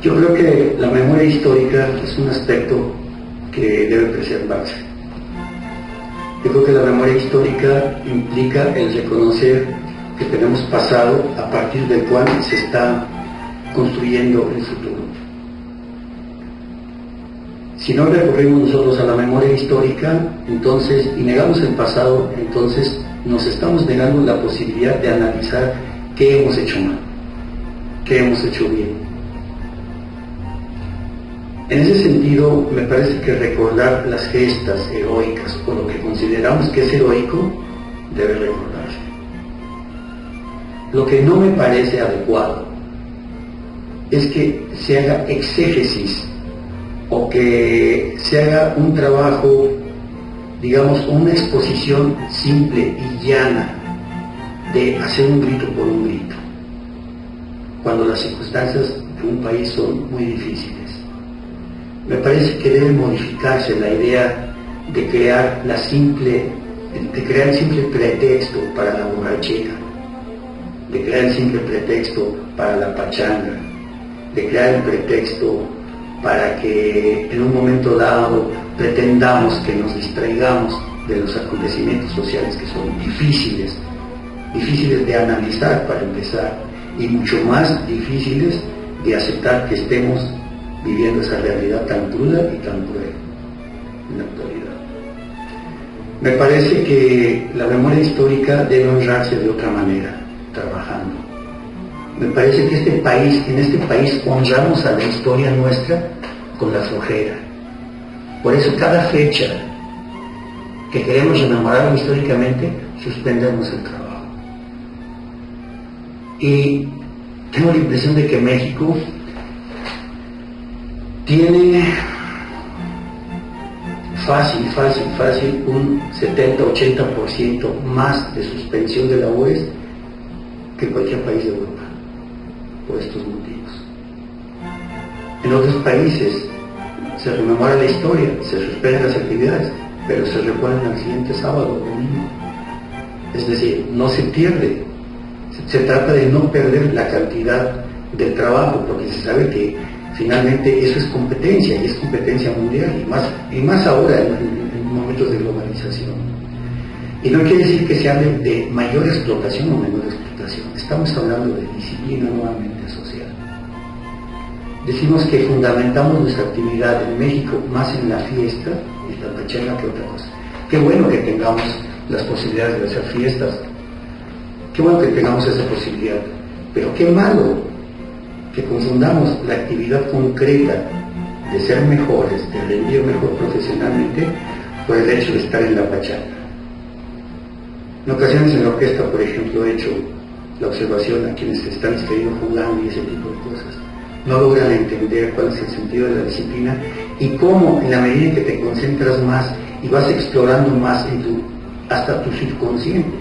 Yo creo que la memoria histórica es un aspecto que debe preservarse. Yo creo que la memoria histórica implica el reconocer que tenemos pasado a partir del cual se está construyendo el futuro. Si no recurrimos nosotros a la memoria histórica, entonces, y negamos el pasado, entonces nos estamos negando la posibilidad de analizar qué hemos hecho mal, qué hemos hecho bien. En ese sentido, me parece que recordar las gestas heroicas o lo que consideramos que es heroico debe recordarse. Lo que no me parece adecuado es que se haga exégesis o que se haga un trabajo, digamos, una exposición simple y llana de hacer un grito por un grito, cuando las circunstancias de un país son muy difíciles. Me parece que debe modificarse la idea de crear el simple pretexto para la borrachera, de crear el simple pretexto para la pachanga, de crear el pretexto para que en un momento dado pretendamos que nos distraigamos de los acontecimientos sociales que son difíciles de analizar para empezar, y mucho más difíciles de aceptar que estemos viviendo esa realidad tan cruda y tan cruel en la actualidad. Me parece que la memoria histórica debe honrarse de otra manera, trabajando. Me parece que en este país honramos a la historia nuestra con la flojera. Por eso cada fecha que queremos rememorar históricamente, suspendemos el trabajo. Y tengo la impresión de que México tiene fácil un 70-80% más de suspensión de la UES que cualquier país de Europa, por estos motivos. En otros países se rememora la historia, se suspenden las actividades, pero se reponen al siguiente sábado o domingo. Es decir, no se pierde, se trata de no perder la cantidad del trabajo, porque se sabe que finalmente eso es competencia, y es competencia mundial, y más ahora en momentos de globalización. Y no quiere decir que se hable de mayor explotación o menor explotación, estamos hablando de disciplina nuevamente social. Decimos que fundamentamos nuestra actividad en México más en la fiesta y la pachanga que otra cosa. Qué bueno que tengamos las posibilidades de hacer fiestas, qué bueno que tengamos esa posibilidad, pero qué malo que confundamos la actividad concreta de ser mejores, de rendir mejor profesionalmente, por el hecho de estar en la pachanga. En ocasiones en la orquesta, por ejemplo, he hecho la observación a quienes se están distrayendo jugando y ese tipo de cosas. No logran entender cuál es el sentido de la disciplina y cómo, en la medida en que te concentras más y vas explorando más hasta tu subconsciente,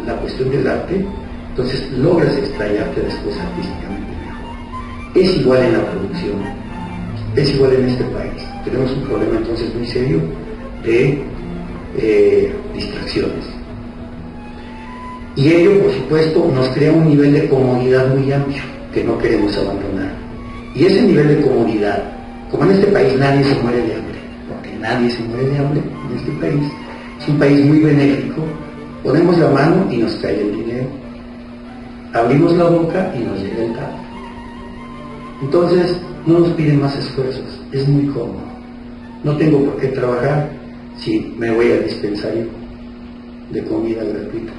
la cuestión del arte, entonces logras extrañarte después artísticamente mejor. Es igual en la producción, es igual en este país. Tenemos un problema entonces muy serio de distracciones. Y ello, por supuesto, nos crea un nivel de comodidad muy amplio que no queremos abandonar. Y ese nivel de comodidad, como en este país nadie se muere de hambre, porque nadie se muere de hambre en este país, es un país muy benéfico, ponemos la mano y nos cae el dinero. Abrimos la boca y nos llega el cable. Entonces, no nos piden más esfuerzos, es muy cómodo. No tengo por qué trabajar si me voy al dispensario de comida gratuita.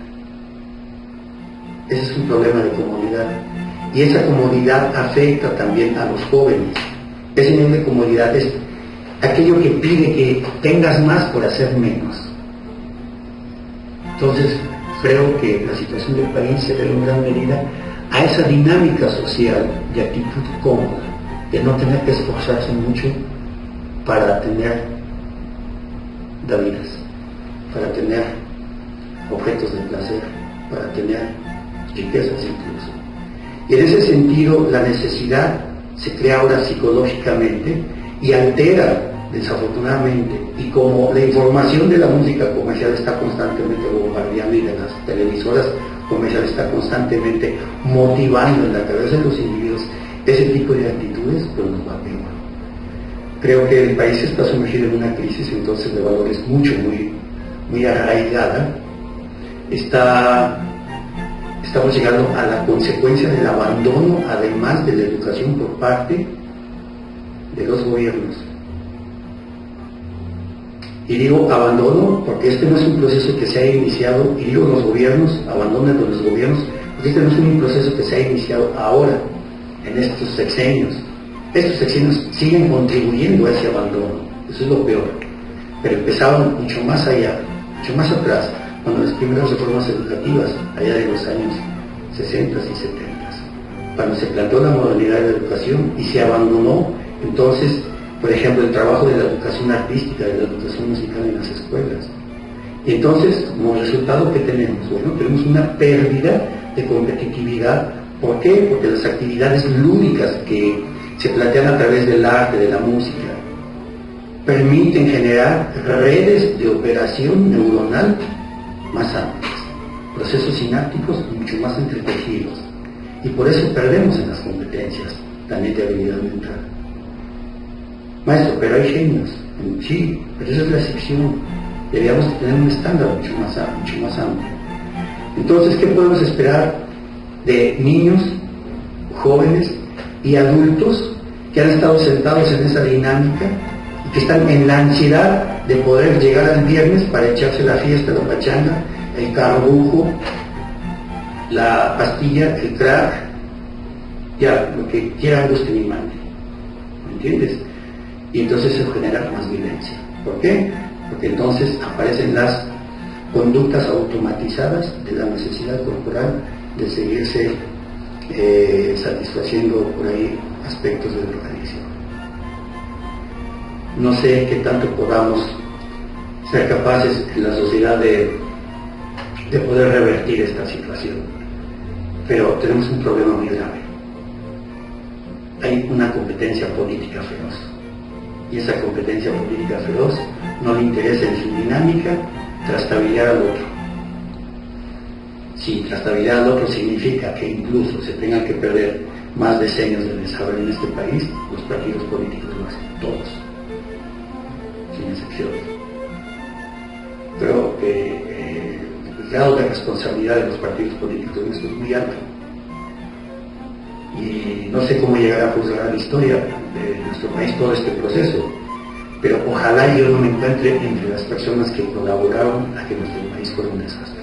Ese es un problema de comodidad. Y esa comodidad afecta también a los jóvenes. Ese nivel de comodidad es aquello que pide que tengas más por hacer menos. Entonces, creo que la situación del país se debe en gran medida a esa dinámica social de actitud cómoda, de no tener que esforzarse mucho para tener davidas, para tener objetos de placer, para tener riquezas incluso. Y en ese sentido, la necesidad se crea ahora psicológicamente y altera desafortunadamente, y como la información de la música comercial está constantemente bombardeando y de las televisoras comerciales está constantemente motivando en la cabeza de los individuos ese tipo de actitudes, pues nos va peor. Creo que el país está sumergido en una crisis entonces de valores muy arraigada. Estamos llegando a la consecuencia del abandono, además de la educación por parte de los gobiernos. Y digo abandono porque este no es un proceso que se ha iniciado, y digo los gobiernos, abandonan los gobiernos, porque este no es un proceso que se ha iniciado ahora, en estos sexenios. Estos sexenios siguen contribuyendo a ese abandono, eso es lo peor. Pero empezaron mucho más allá, mucho más atrás, cuando las primeras reformas educativas, allá de los años 60 y 70, cuando se planteó la modalidad de la educación y se abandonó, entonces, por ejemplo, el trabajo de la educación artística, de la educación musical en las escuelas. Y entonces, como resultado, ¿qué tenemos? Bueno, tenemos una pérdida de competitividad. ¿Por qué? Porque las actividades lúdicas que se plantean a través del arte, de la música, permiten generar redes de operación neuronal más amplias, procesos sinápticos mucho más entretejidos, y por eso perdemos en las competencias también de habilidad mental. Maestro, pero hay genios. Sí, pero esa es la excepción. Deberíamos tener un estándar mucho más amplio. Entonces, ¿qué podemos esperar de niños, jóvenes y adultos que han estado sentados en esa dinámica y que están en la ansiedad de poder llegar al viernes para echarse la fiesta, la pachanga, el carbujo, la pastilla, el crack, ya, lo que quieran, gusten y manden? ¿Me entiendes? Y entonces se genera más violencia. ¿Por qué? Porque entonces aparecen las conductas automatizadas de la necesidad corporal de seguirse satisfaciendo por ahí aspectos del organismo. No sé qué tanto podamos ser capaces en la sociedad de poder revertir esta situación, pero tenemos un problema muy grave. Hay una competencia política feroz, y esa competencia política feroz no le interesa en su dinámica trastabillar al otro. Si trastabillar al otro significa que incluso se tengan que perder más decenios de desarrollo en este país, los partidos políticos lo hacen, todos, sin excepción. Creo que el grado de responsabilidad de los partidos políticos en esto es muy alto. Y no sé cómo llegará a juzgar la historia de nuestro país todo este proceso, pero ojalá yo no me encuentre entre las personas que colaboraron a que nuestro país fuera un desastre.